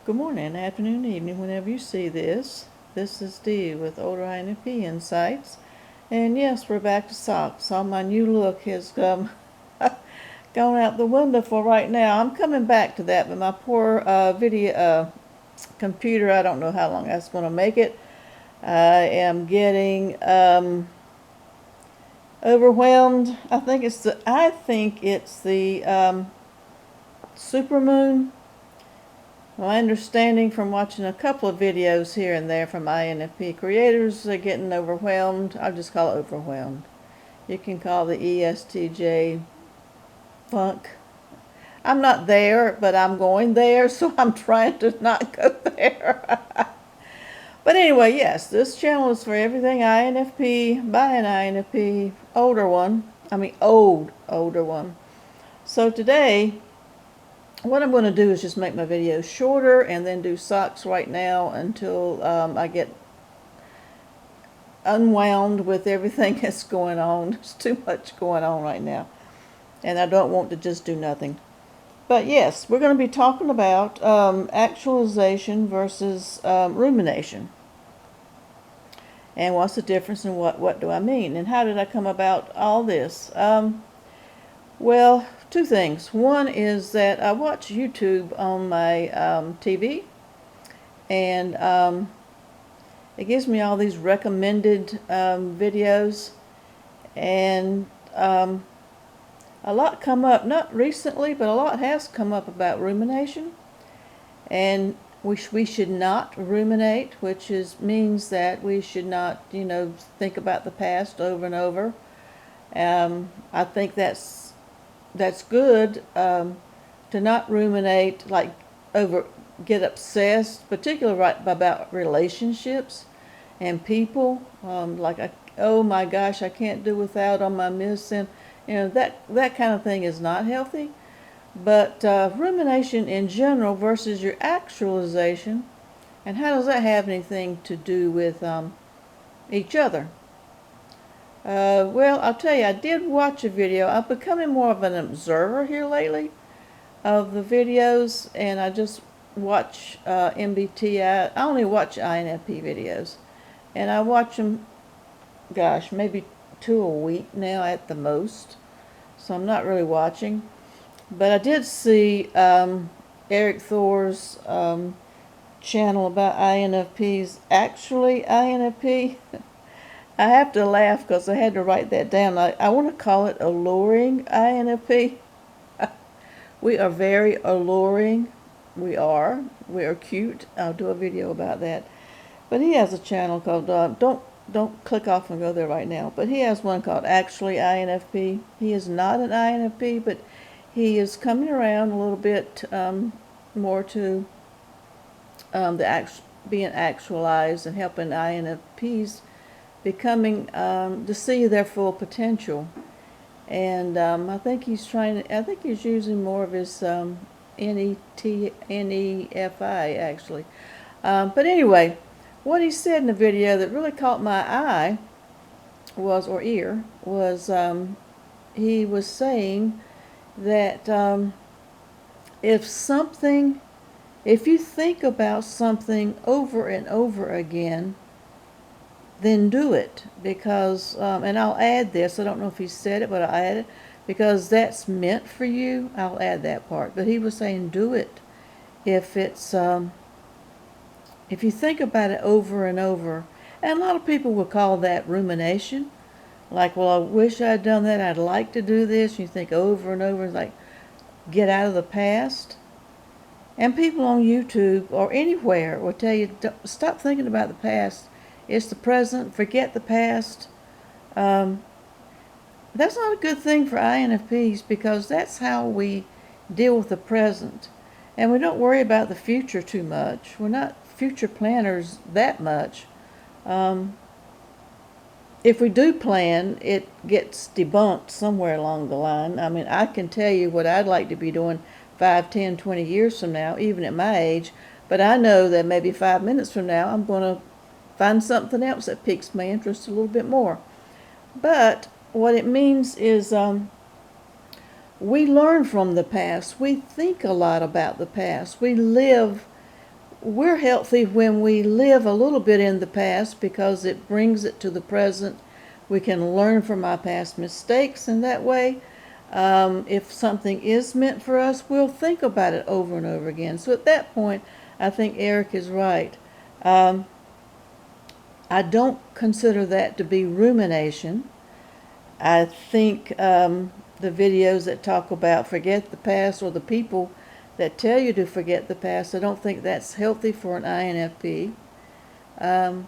Good morning, afternoon, evening, whenever you see this. This is Dee with Older INFP Insights. And yes, we're back to socks. All my new look has gone out the window for right now. I'm coming back to that, but my poor video computer, I don't know how long that's going to make it. I am getting overwhelmed. I think it's the supermoon. My understanding from watching a couple of videos here and there from INFP creators are getting overwhelmed. I'll just call it overwhelmed. You can call the ESTJ funk. I'm not there, but I'm going there, so I'm trying to not go there. But anyway, yes, this channel is for everything INFP by an INFP, older one. Older one. So today, what I'm going to do is just make my videos shorter and then do socks right now until I get unwound with everything that's going on. There's too much going on right now, and I don't want to just do nothing. But yes, we're going to be talking about actualization versus rumination, and what's the difference and what do I mean, and how did I come about all this. Well, two things. One is that I watch YouTube on my TV, and it gives me all these recommended videos, and a lot come up, not recently, but a lot has come up about rumination, and we should not ruminate, which means that we should not, think about the past over and over. I think that's good, to not ruminate, like get obsessed, particularly about relationships and people. Oh my gosh, I can't do without on my missing. That kind of thing is not healthy. But rumination in general versus your actualization, and how does that have anything to do with each other? Well, I'll tell you, I did watch a video. I'm becoming more of an observer here lately of the videos, and I just watch MBTI. I only watch INFP videos, and I watch them, gosh, maybe 2 a week now at the most, so I'm not really watching. But I did see Eric Thor's channel about INFPs. Actually, INFP. I have to laugh because I had to write that down. I want to call it alluring INFP. We are very alluring. We are cute. I'll do a video about that. But he has a channel called, don't click off and go there right now, but he has one called Actually INFP. He is not an INFP, but he is coming around a little bit more to being actualized and helping INFPs becoming to see their full potential. And I think he's using more of his NEFI actually. But anyway, what he said in the video that really caught my eye was he was saying that if you think about something over and over again, then do it, because and I'll add this, I don't know if he said it, but I'll add it because that's meant for you. I'll add that part, but he was saying do it if it's if you think about it over and over. And a lot of people will call that rumination, like, well, I wish I'd done that, I'd like to do this. And you think over and over, like, get out of the past. And people on YouTube or anywhere will tell you, stop thinking about the past. It's the present. Forget the past. That's not a good thing for INFPs, because that's how we deal with the present. And we don't worry about the future too much. We're not future planners that much. If we do plan, it gets debunked somewhere along the line. I mean, I can tell you what I'd like to be doing 5, 10, 20 years from now, even at my age. But I know that maybe 5 minutes from now, I'm going to find something else that piques my interest a little bit more. But what it means is we learn from the past. We think a lot about the past. We live we're healthy when we live a little bit in the past because it brings it to the present. We can learn from our past mistakes, and that way, if something is meant for us, we'll think about it over and over again. So at that point, I think Eric is right. Um, I don't consider that to be rumination. I think the videos that talk about forget the past, or the people that tell you to forget the past, I don't think that's healthy for an INFP. Um,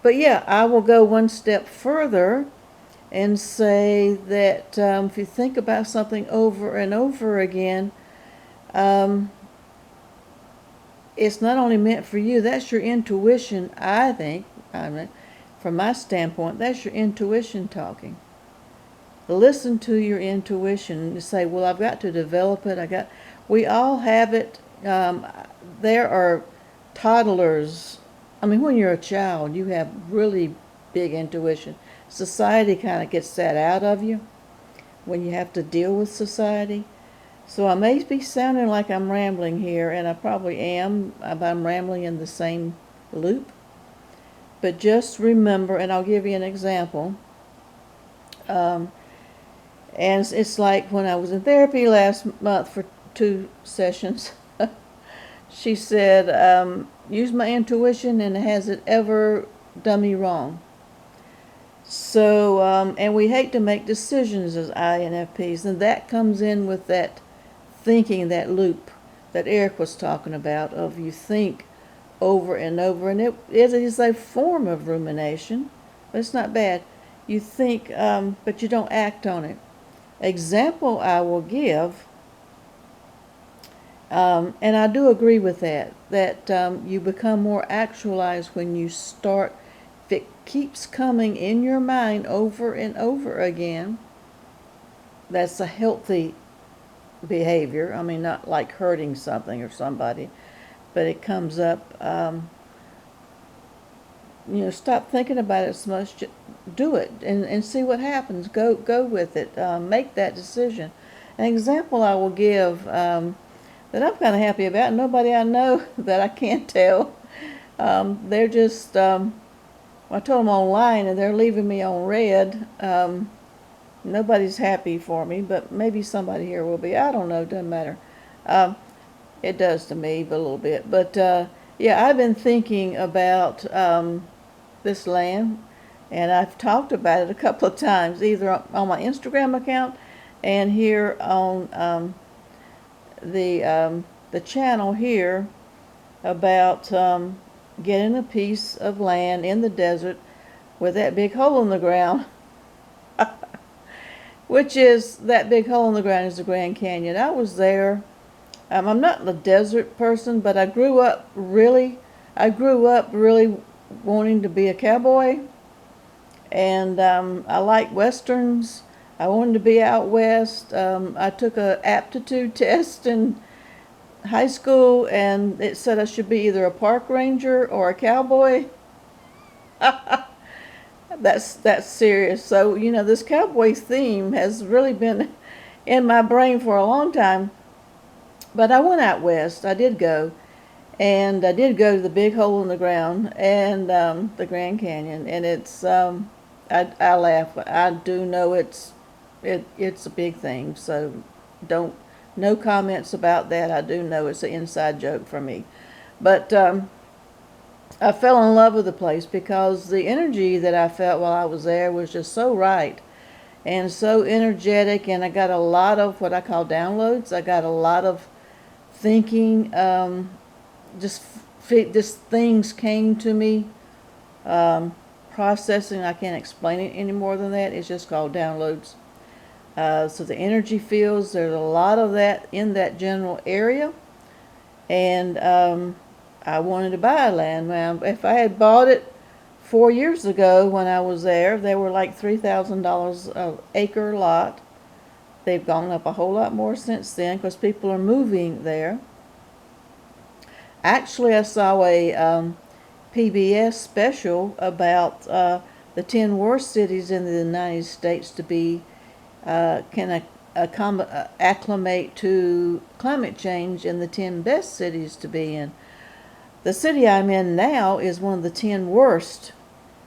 but yeah, I will go one step further and say that if you think about something over and over again, um, it's not only meant for you, that's your intuition, I think. I mean, from my standpoint, that's your intuition talking. Listen to your intuition and say, well, I've got to develop it. We all have it. There are toddlers. I mean, when you're a child, you have really big intuition. Society kind of gets that out of you when you have to deal with society. So I may be sounding like I'm rambling here, and I probably am, but I'm rambling in the same loop. But just remember, and I'll give you an example. And it's like when I was in therapy last month for 2 sessions, she said, use my intuition, and has it ever done me wrong? So, and we hate to make decisions as INFPs, and that comes in with that thinking, that loop that Eric was talking about, of you think over and over, and it is a form of rumination, but it's not bad. You think, but you don't act on it. Example I will give, and I do agree with that you become more actualized when you start, if it keeps coming in your mind over and over again, that's a healthy behavior. I mean, not like hurting something or somebody, but it comes up. Stop thinking about it so much. Do it and see what happens. Go with it. Make that decision. An example I will give that I'm kind of happy about. Nobody I know that I can't tell. They're just. I told them online, and they're leaving me on red. Nobody's happy for me, but maybe somebody here will be. I don't know. Doesn't matter. It does to me, but a little bit. But yeah, I've been thinking about this land, and I've talked about it a couple of times, either on my Instagram account and here on the channel here, about getting a piece of land in the desert with that big hole in the ground, which is, that big hole in the ground is the Grand Canyon. I was there. I'm not a desert person, but I grew up really wanting to be a cowboy, and I like westerns. I wanted to be out west. I took an aptitude test in high school, and it said I should be either a park ranger or a cowboy. That's serious. So this cowboy theme has really been in my brain for a long time. But I went out west. I did go. And I did go to the big hole in the ground and the Grand Canyon. And it's, I laugh, but I do know it's a big thing. So no comments about that. I do know it's an inside joke for me. But I fell in love with the place because the energy that I felt while I was there was just so right and so energetic. And I got a lot of what I call downloads. I got a lot of thinking, just things came to me, processing. I can't explain it any more than that. It's just called downloads. So the energy fields, there's a lot of that in that general area, and I wanted to buy land. Now, if I had bought it 4 years ago when I was there, they were like $3,000 an acre lot. They've gone up a whole lot more since then because people are moving there. Actually, I saw a PBS special about the 10 worst cities in the United States to be, can acclimate to climate change, and the 10 best cities to be in. The city I'm in now is one of the 10 worst,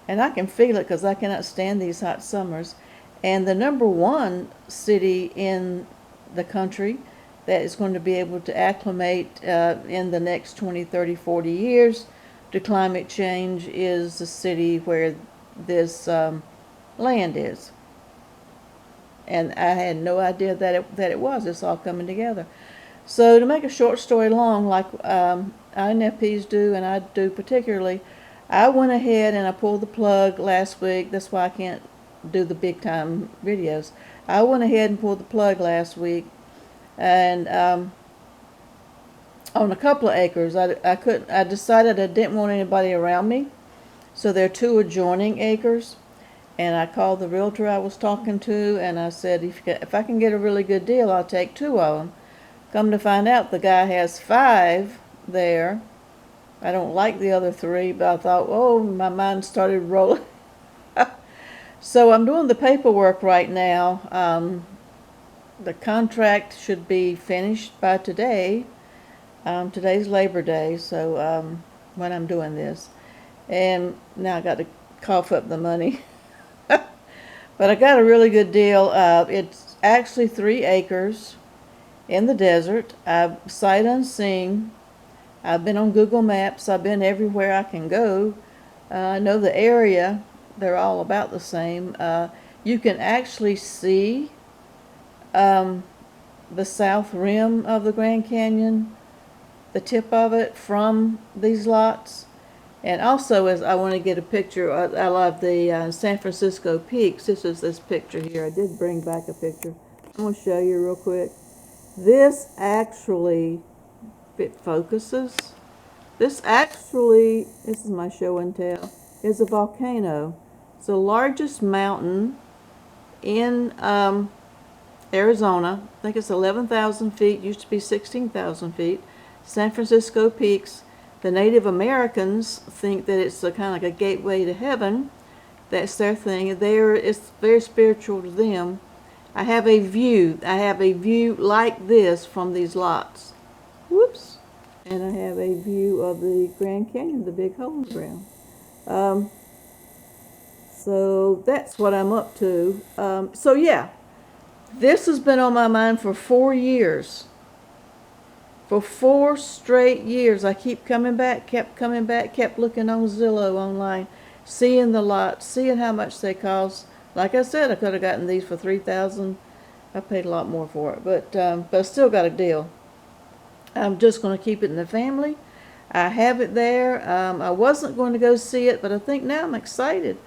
and I can feel it because I cannot stand these hot summers. And the number one city in the country that is going to be able to acclimate in the next 20, 30, 40 years to climate change is the city where this land is. And I had no idea that it was. It's all coming together. So to make a short story long, like INFPs do, and I do particularly, I went ahead and I pulled the plug last week. That's why I can't do the big time videos. I went ahead and pulled the plug last week, and on a couple of acres. I decided I didn't want anybody around me, so there are 2 adjoining acres. And I called the realtor I was talking to, and I said, if I can get a really good deal, I'll take 2 of them. Come to find out, the guy has 5 there. I don't like the other 3, but I thought, oh, my mind started rolling. So I'm doing the paperwork right now. The contract should be finished by today. Today's Labor Day, so when I'm doing this. And now I got to cough up the money. But I got a really good deal. It's actually 3 acres in the desert. I've sight unseen. I've been on Google Maps. I've been everywhere I can go. I know the area. They're all about the same. You can actually see the south rim of the Grand Canyon, the tip of it, from these lots. And also, as I want to get a picture, I love the San Francisco peaks. This is this picture here. I did bring back a picture. I'm going to show you real quick. This actually, if it focuses, this is my show and tell, is a volcano. It's the largest mountain in Arizona. I think it's 11,000 feet, used to be 16,000 feet. San Francisco peaks. The Native Americans think that it's kind of like a gateway to heaven. That's their thing. It's very spiritual to them. I have a view. Like this from these lots. Whoops. And I have a view of the Grand Canyon, the big hole in the ground. So that's what I'm up to. So yeah, this has been on my mind for 4 years. For 4 straight years, I kept coming back, kept looking on Zillow online, seeing the lots, seeing how much they cost. Like I said, I could have gotten these for $3,000. I paid a lot more for it, but I still got a deal. I'm just going to keep it in the family. I have it there. I wasn't going to go see it, but I think now I'm excited.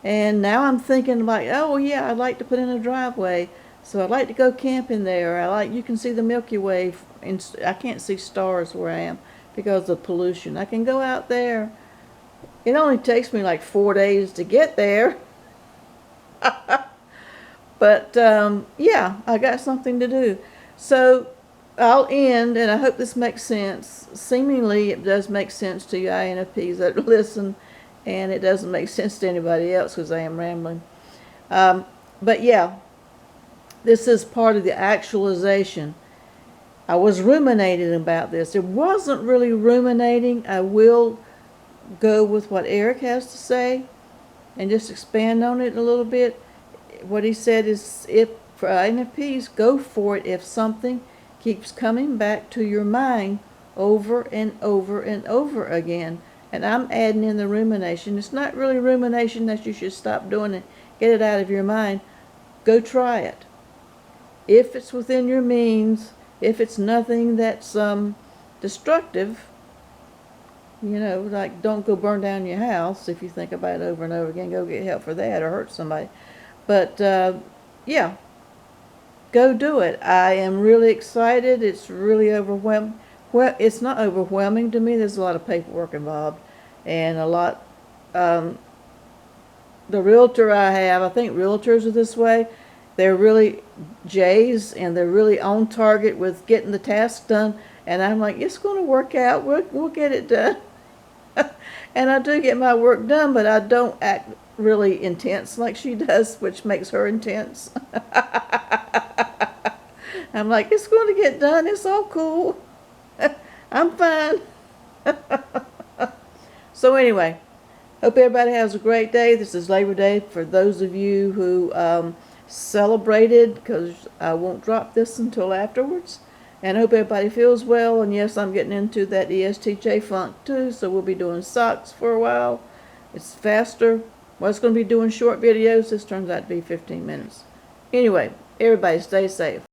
And now I'm thinking like, oh yeah, I'd like to put in a driveway. So I'd like to go camping there. You can see the Milky Way. I can't see stars where I am because of pollution. I can go out there. It only takes me like 4 days to get there. But yeah, I got something to do. So I'll end, and I hope this makes sense. Seemingly it does make sense to you INFPs that listen, and it doesn't make sense to anybody else because I am rambling. But yeah, this is part of the actualization. I was ruminating about this. It wasn't really ruminating. I will go with what Eric has to say and just expand on it a little bit. What he said is, if for INFPs, go for it if something keeps coming back to your mind over and over and over again. And I'm adding in the rumination. It's not really rumination that you should stop doing it. Get it out of your mind. Go try it. If it's within your means, if it's nothing that's destructive, like don't go burn down your house if you think about it over and over again. Go get help for that or hurt somebody. But yeah, go do it. I am really excited. It's really overwhelming. Well, it's not overwhelming to me. There's a lot of paperwork involved and a lot. The realtor I think realtors are this way. They're really J's, and they're really on target with getting the task done. And I'm like, it's going to work out. We'll get it done. And I do get my work done, but I don't act really intense like she does, which makes her intense. I'm like, it's going to get done. It's all cool. I'm fine. So anyway, hope everybody has a great day. This is Labor Day for those of you who celebrated, because I won't drop this until afterwards. And I hope everybody feels well. And yes, I'm getting into that ESTJ funk too, so we'll be doing socks for a while. It's faster. Well, it's going to be doing short videos. This turns out to be 15 minutes. Anyway, everybody stay safe.